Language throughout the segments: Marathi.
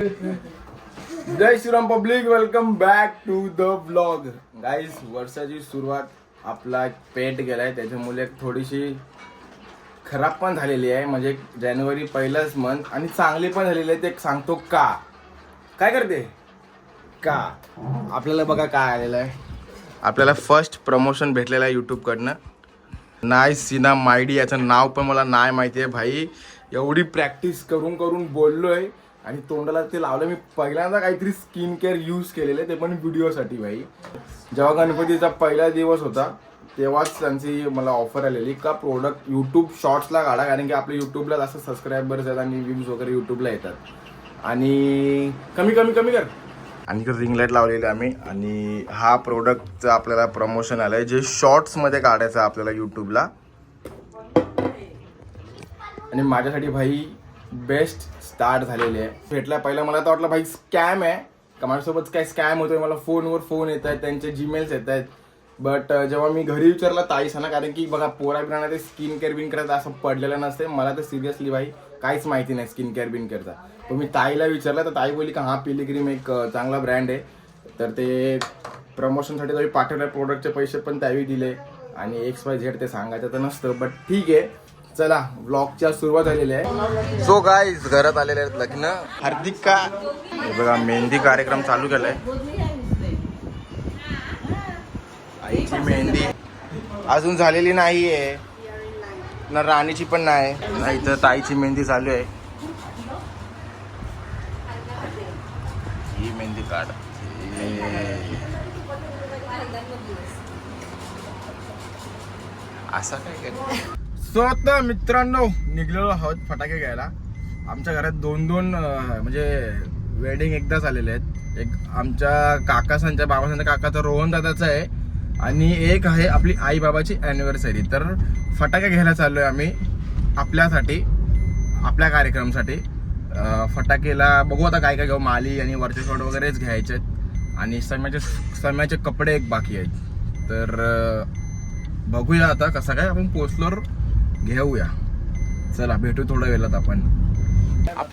Jai Shriram public, welcome back to the vlog. Guys, वर्षाची सुरुवात आपला पेट गेलाय, त्याच्यामुळे थोडीशी खराब पण झालेली आहे. म्हणजे जानेवारी पहिलाच मंथ आणि चांगली पण झालेली आहे. ते सांगतो का काय करते का. आपल्याला बघा काय आलेलं आहे. आपल्याला फर्स्ट प्रमोशन भेटलेलं आहे यूट्यूबकडनं. नाय सीना मायडी याचं नाव पण मला नाही माहिती आहे भाई. एवढी प्रॅक्टिस करून करून बोललोय आणि तोंडाला ते लावलं. मी पहिल्यांदा काहीतरी स्किन केअर यूज केलेलं आहे, ते पण व्हिडिओसाठी भाई. जेव्हा गणपतीचा पहिला दिवस होता तेव्हाच त्यांची मला ऑफर आलेली का प्रोडक्ट यूट्यूब शॉर्ट्सला काढा, कारण की आपल्या यूट्यूबला जास्त सबस्क्रायबर्स आहेत आणि व्ह्यूज वगैरे यूट्यूबला येतात आणि कमी कर आणि रिंग लाईट लावलेली आम्ही. आणि हा प्रोडक्टचं आपल्याला प्रमोशन आलं आहे जे शॉर्ट्समध्ये काढायचं आहे आपल्याला यूट्यूबला. आणि माझ्यासाठी भाई बेस्ट स्टार्ट झालेली आहे. भेटला पहिला मला तर वाटलं भाई स्कॅम आहे का, माझ्यासोबत काय स्कॅम होतोय. मला फोनवर फोन येत आहेत, त्यांचे जीमेल्स येत आहेत. बट जेव्हा मी घरी विचारला ताईसाना, कारण की बघा पोरा बिरांना ते स्किन केअर बिन करायचं असं पडलेलं नसते. मला तर सिरियसली भाई काहीच माहिती नाही स्किन केअर बिन करता. पण मी ताईला विचारलं तर ताई बोलली का हा पिलिग्रीम एक चांगला ब्रँड आहे. तर ते प्रमोशनसाठी तरी पाठवल्या प्रोडक्टचे पैसे पण त्यावेळी दिले आणि XYZ ते सांगायचं तर नसतं. बट ठीक आहे, चला व्लॉगच्या सुरुवात झालेली आहे. सो गाईज, घरात आलेले आहेत लग्न. हार्दिक का हे बघा मेहंदी कार्यक्रम चालू केलाय. आईची मेहंदी अजून झालेली नाहीये ना, राणीची पण नाही तर ताईची मेहंदी चालू आहे. ही मेहंदी काढ. असा काय कर. सो आता मित्रांनो निघलेलो आहोत फटाके घ्यायला. आमच्या घरात दोन म्हणजे वेडिंग एकदा झालेले आहेत. एक आमच्या काकासांच्या बाबासांच्या काकाचा रोहन दादाचा आहे आणि एक आहे आपली आई बाबाची ॲनिव्हर्सरी. तर फटाके घ्यायला चाललोय आम्ही आपल्यासाठी, आपल्या कार्यक्रमासाठी. फटाकेला बघू आता काय काय घेऊ. माली आणि वरचे शॉट वगैरेच घ्यायचे आहेत आणि सम्याचे कपडे एक बाकी आहेत. तर बघूया आता कसं काय, आपण पोचलोर घेऊया. चला भेटू थोड्या वेळात आपण.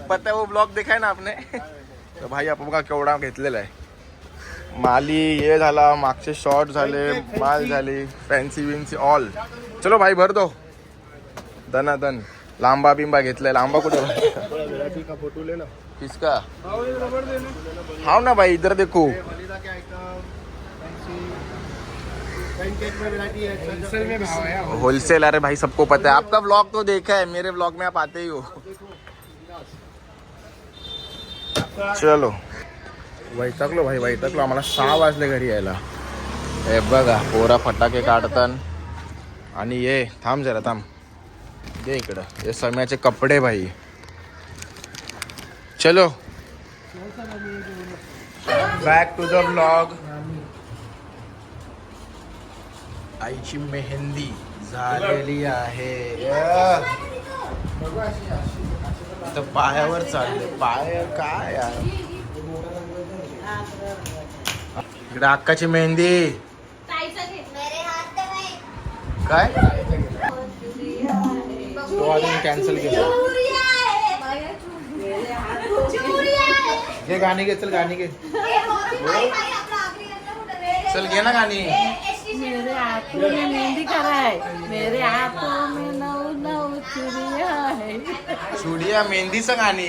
पता वो ब्लॉग दिखाय ना आपने. तर भाई आपण बघा केवढा घेतलेला आहे. माली हे झाला, मागचे शॉर्ट झाले, माल झाली, फॅन्सी विन्सी ऑल. चलो भाई भर दो दनादन. लांबा बिंबा घेतलाय. लांबा कुठे फोटो ले ना किसका. हाव ना भाई, इधर देखो. होलसेल. अरे भाई सबको पता है, आपका ब्लॉग तो देखा है, मेरे ब्लॉग में आप आते ही हो. चलो वैतागलो भाई, वैतागलो. आम्हाला 6 वाजले घरी यायला. हे बघा पोरा फटाके काढतात आणि ये थांब जरा थांब, दे इकडं. हे सम्याचे कपडे भाई. चलो बॅक टू द ब्लॉग. आईची मेहंदी झालेली आहे. तर पायावर चालले. पाय काय यार. इकडे अक्काची मेहंदी. काय तो अजून कॅन्सल केला. घे गाणी घे, चल गाणी घे. चल घे ना गाणी. मेरे हाथों में मेहंदी कराय, मेरे हाथों में 9 चुड़िया है. चुडिया मेहंदीचं गाणी.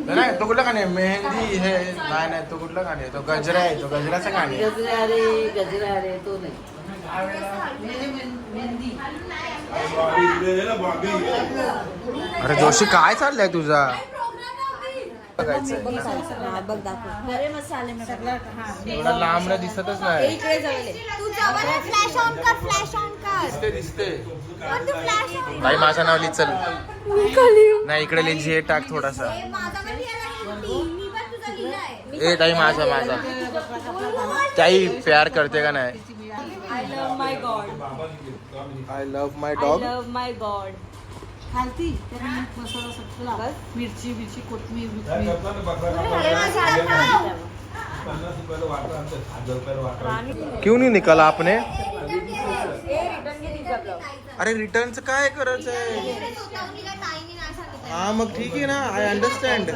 नाही तो कुठलं गाणी आहे. मेहंदी हे नाही तो कुठलं गाणी आहे. तो गजरा आहे, तो गजराचं गाणी आहे. गजरा रे तो नाही. अरे जोशी काय चाललंय तुझा. एवढा लांब दिसतच नाही. दिसते ताई माझं नाव लिह. चल नाही इकडे लिह. जे टाक थोडासा. ए ताई माझा ताई प्यार करते का नाही. I love my God. I love my dog. I love my God. खालती त्याला मसाला सगळा मिरची कोथमीर क्यों नहीं निकाला आपने? अरे रिटर्नचं काय करायचं आहे? हा मग ठीक आहे ना, आय अंडरस्टैंड.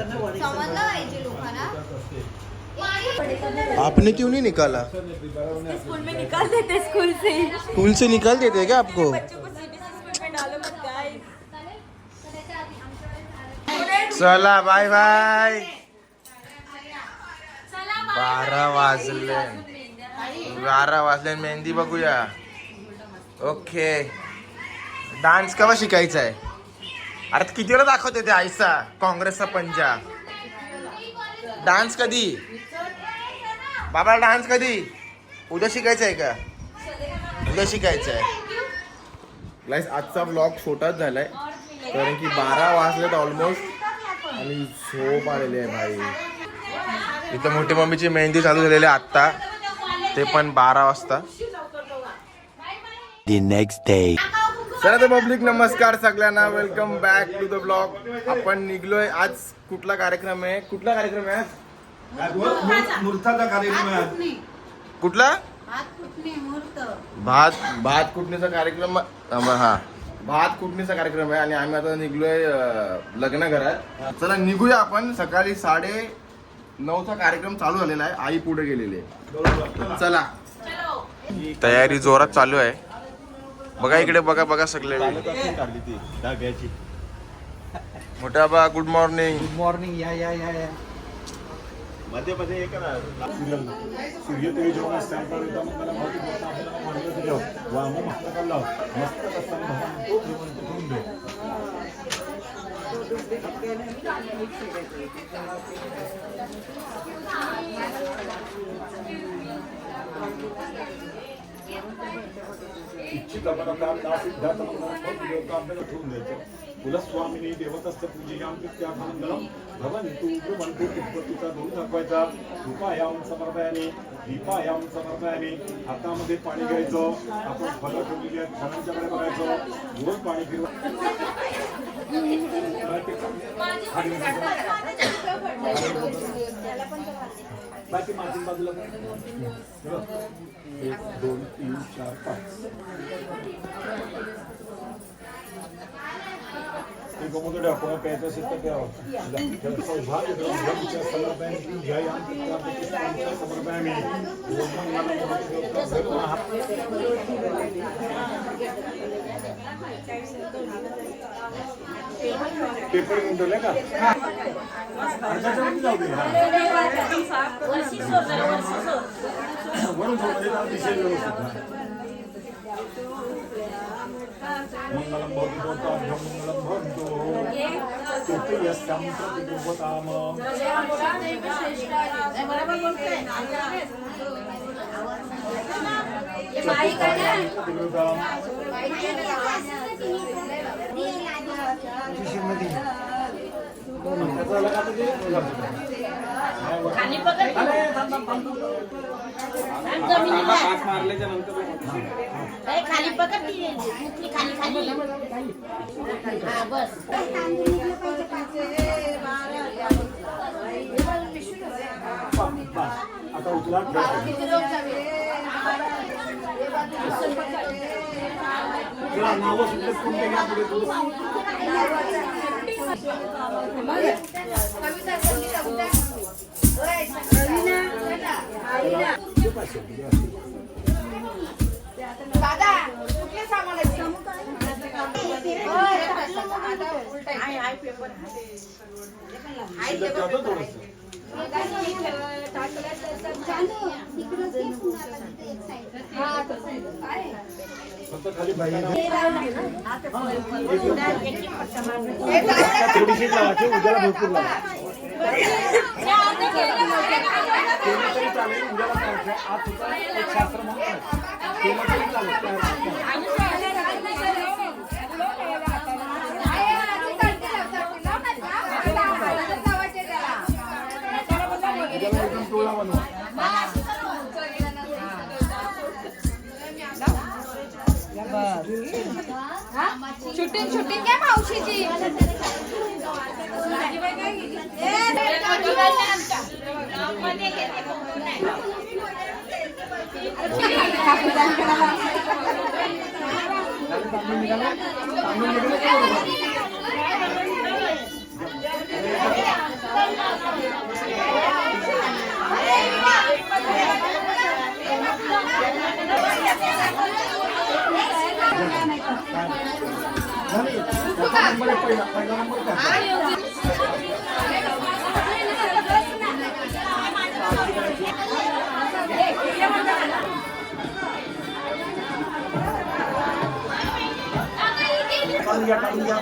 आपने क्यों नहीं निकाला? स्कूल में निकाल देते, स्कूल से निकाल देते हैं क्या आपको? बच्चों को सीबीएसई स्कूल में डालो मत गाइस. चला बाय बाय. 12 वाजले मेहंदी बघूया. ओके. डान्स केव्हा शिकायचा आहे? अरे किती वेळा दाखवते ते आयसा काँग्रेसचा पंजा. डान्स कधी बाबा? डान्स कधी? उद्या शिकायचं आहे का? उद्या शिकायचं आहे. गाईस आजचा ब्लॉग छोटाच झालाय कारण की 12 वाजलेत ऑलमोस्ट आणि झोप आलेली आहे भाई. इथं मोठी मम्मीची मेहंदी चालू झालेली आहे आत्ता, ते पण 12 वाजता. The next day. चला तर पब्लिक नमस्कार सगळ्यांना, welcome back to the blog. आपण निघलोय. आज कुठला कार्यक्रम आहे? कुठला कार्यक्रम आहे आज? मुहूर्ताचा कार्यक्रम आहे. कुठला? भात कुटणीचा कार्यक्रम. हा भात कुटणीचा कार्यक्रम आहे आणि आम्ही आता निघलोय लग्न घरात. चला निघूया आपण. सकाळी 9:30चा कार्यक्रम चालू झालेला आहे. आई पुढे गेलेली आहे. चला तयारी जोरात चालू आहे. बघा इकडे बघा सगळे. मोठा बा गुड मॉर्निंग. Good morning. या मध्ये मध्ये एक सूर्य तेज होऊन असताना एकदम मला माहिती होतं आपल्याला मांडलं तुझ्या वाम मस्तकाला मस्तक असताना भगवान तो जिवंत करून दे. इच्छित अपरता सिद्धार्थ आपल्याला ठेवून द्यायचं. कुलस्वामिनी देवतस्थ पूजेयां मंगलम भवन्तु ब्रुवन्तु उत्पत्तीचा दोन दाखवायचा. रूपायाम समर्पयाने दीपायाम समर्पयाने. हातामध्ये पाणी घ्यायचं. आपण फळं ठेवलेली आहेत फळांच्याकडे बघायचं. रोज पाणी फिरवा. बाकी मागील बाजूला 1 2 3 4 5 ते गोमूत्र आपण प्यायचं असेल तर प्यावं. सौभाग्य ब्रह्मच्या समर्पयाने जयां प्रत्येक समर्पयाने पेपर गुंडवले का? जाऊ दे. वरून विषय व्यवस्थित. मंगलम भवति भवताभ्यं मंगलम भवन्तु. तृतीयस्यां प्रतिगुह्यताम. खाली पकड. मारल्याच्या नंतर खाली पकड. खाली हा बस. आता उचला. नावं सुद्धा कोणते घ्या पुढे फक्त खाली थोडीशी लावायची. उद्याला भरपूर लावा. तरी चालेल. उद्याला करायचं. आज तुझा एक शास्त्र म्हणून केलं तरी चालेल. टोळा बनवा. शूटिंग काय मावशीची. टाळून घ्या, टाळून घ्या.